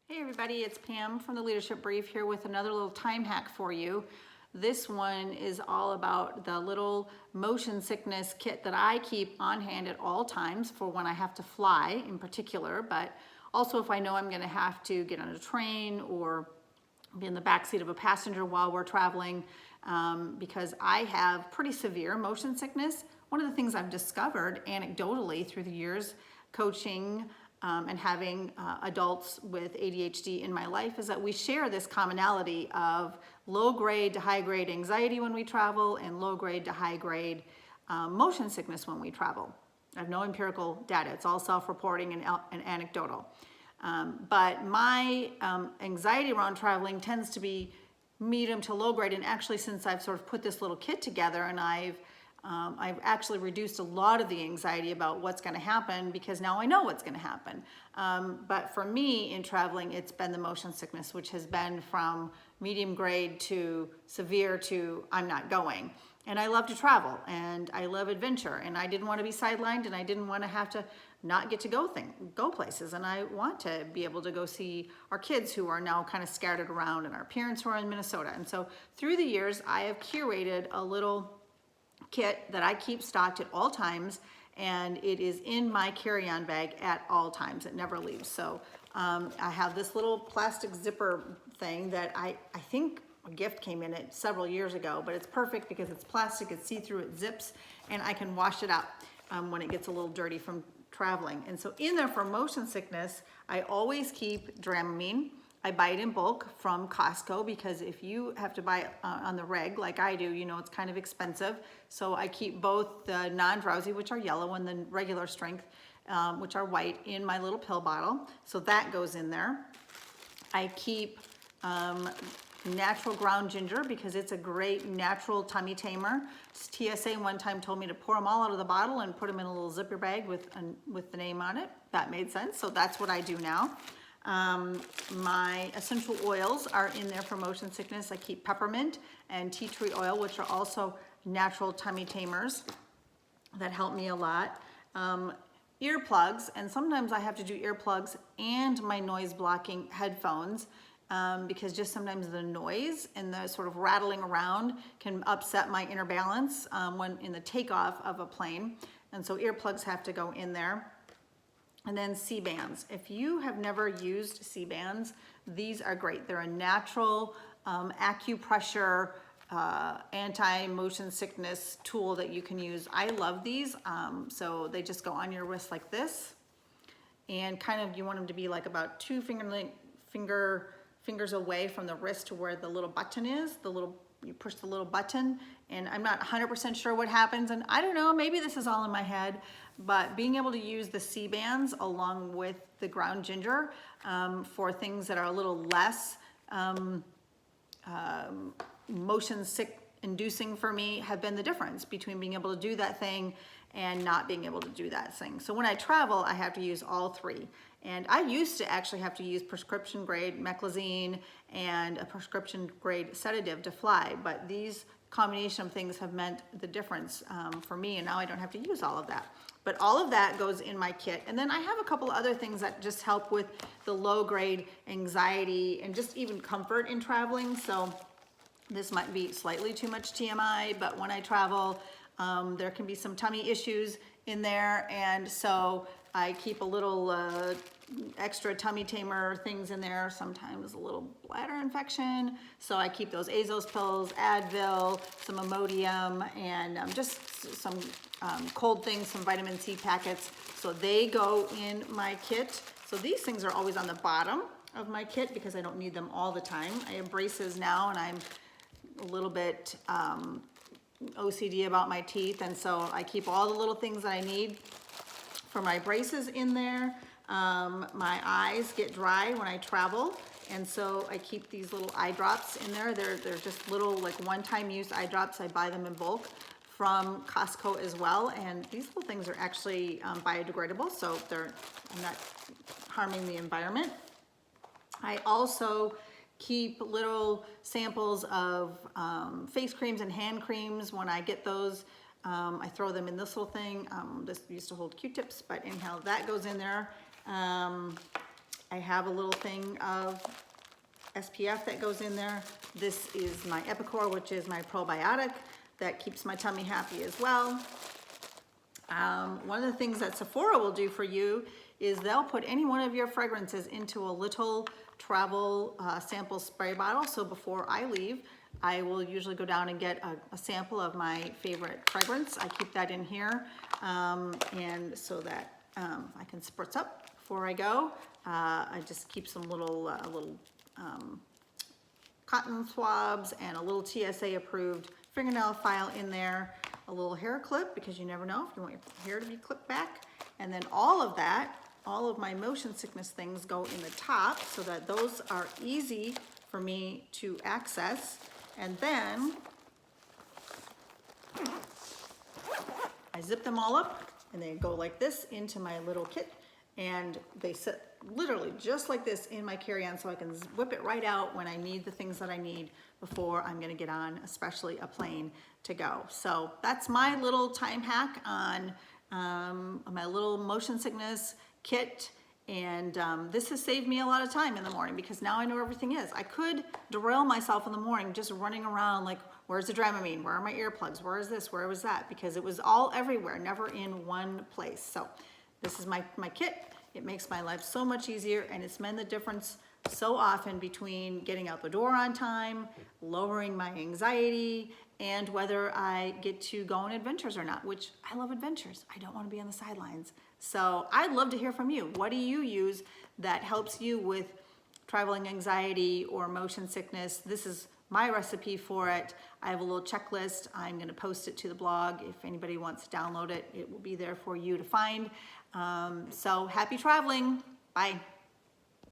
Hey everybody, it's Pam from the Leadership Brief here with another little time hack for you. This one is all about the little motion sickness kit that I keep on hand at all times for when I have to fly in particular, but also if I know I'm gonna have to get on a train or be in the backseat of a passenger while we're traveling, because I have pretty severe motion sickness. One of the things I've discovered anecdotally through the years coaching and having adults with ADHD in my life is that we share this commonality of low grade to high grade anxiety when we travel and low grade to high grade motion sickness when we travel. I have no empirical data, it's all self-reporting and anecdotal. But my anxiety around traveling tends to be medium to low grade, and actually since I've sort of put this little kit together and I've actually reduced a lot of the anxiety about what's going to happen because now I know what's going to happen. But for me in traveling, it's been the motion sickness, which has been from medium grade to severe to I'm not going. And I love to travel and I love adventure, and I didn't want to be sidelined, and I didn't want to have to not get to go places. And I want to be able to go see our kids who are now kind of scattered around and our parents who are in Minnesota. And so through the years, I have curated a little kit that I keep stocked at all times, and it is in my carry-on bag at all times. It never leaves. So I have this little plastic zipper thing that I think a gift came in it several years ago, but it's perfect because it's plastic, it's see-through, it zips, and I can wash it out when it gets a little dirty from traveling. And so in there for motion sickness, I always keep Dramamine. I buy it in bulk from Costco because if you have to buy it on the reg like I do, you know, it's kind of expensive. So I keep both the non-drowsy, which are yellow, and the regular strength, which are white, in my little pill bottle. So that goes in there. I keep natural ground ginger because it's a great natural tummy tamer. TSA one time told me to pour them all out of the bottle and put them in a little zipper bag with the name on it. That made sense. So that's what I do now. My essential oils are in there for motion sickness. I keep peppermint and tea tree oil, which are also natural tummy tamers that help me a lot. Earplugs, and sometimes I have to do earplugs and my noise blocking headphones because just sometimes the noise and the sort of rattling around can upset my inner balance when in the takeoff of a plane. And so earplugs have to go in there. And then C-bands. If you have never used C-bands, these are great. They're a natural acupressure anti-motion sickness tool that you can use. I love these. So they just go on your wrist like this, and kind of you want them to be like about 2 fingers away from the wrist to where the little button is. You push the little button, and I'm not 100% sure what happens, and I don't know, maybe this is all in my head, but being able to use the C-bands along with the ground ginger for things that are a little less motion sick inducing for me have been the difference between being able to do that thing and not being able to do that thing. So when I travel, I have to use all three. And I used to actually have to use prescription grade meclizine and a prescription grade sedative to fly, but these combination of things have meant the difference for me, and now I don't have to use all of that. But all of that goes in my kit. And then I have a couple other things that just help with the low grade anxiety and just even comfort in traveling. So this might be slightly too much TMI, but when I travel, there can be some tummy issues in there, and so I keep a little extra tummy tamer things in there, sometimes a little bladder infection, so I keep those Azos pills, Advil, some Imodium, and just some cold things, some vitamin C packets, so they go in my kit. So these things are always on the bottom of my kit because I don't need them all the time. I have braces now, and I'm a little bit OCD about my teeth, and so I keep all the little things that I need for my braces in there. My eyes get dry when I travel, and so I keep these little eye drops in there. They're just little like one-time use eye drops. I buy them in bulk from Costco as well, and these little things are actually biodegradable, so they're not harming the environment. I also keep little samples of face creams and hand creams. When I get those, I throw them in this little thing. This used to hold Q-tips, but anyhow, that goes in there. I have a little thing of SPF that goes in there. This is my Epicor, which is my probiotic that keeps my tummy happy as well. One of the things that Sephora will do for you is they'll put any one of your fragrances into a little travel sample spray bottle. So before I leave, I will usually go down and get a sample of my favorite fragrance. I keep that in here, and so that I can spritz up before I go. I just keep some little cotton swabs and a little TSA approved fingernail file in there, a little hair clip because you never know if you want your hair to be clipped back. And then all of that, all of my motion sickness things go in the top so that those are easy for me to access. And then I zip them all up and they go like this into my little kit, and they sit literally just like this in my carry-on so I can whip it right out when I need the things that I need before I'm gonna get on, especially a plane to go. So that's my little time hack on my little motion sickness kit. And this has saved me a lot of time in the morning because now I know where everything is. I could derail myself in the morning just running around like, where's the Dramamine? Where are my earplugs? Where is this? Where was that? Because it was all everywhere, never in one place. So this is my kit. It makes my life so much easier, and it's made the difference so often between getting out the door on time, lowering my anxiety, and whether I get to go on adventures or not, which I love adventures. I don't want to be on the sidelines. So I'd love to hear from you. What do you use that helps you with traveling anxiety or motion sickness? This is my recipe for it. I have a little checklist. I'm going to post it to the blog. If anybody wants to download it, it will be there for you to find. So happy traveling. Bye.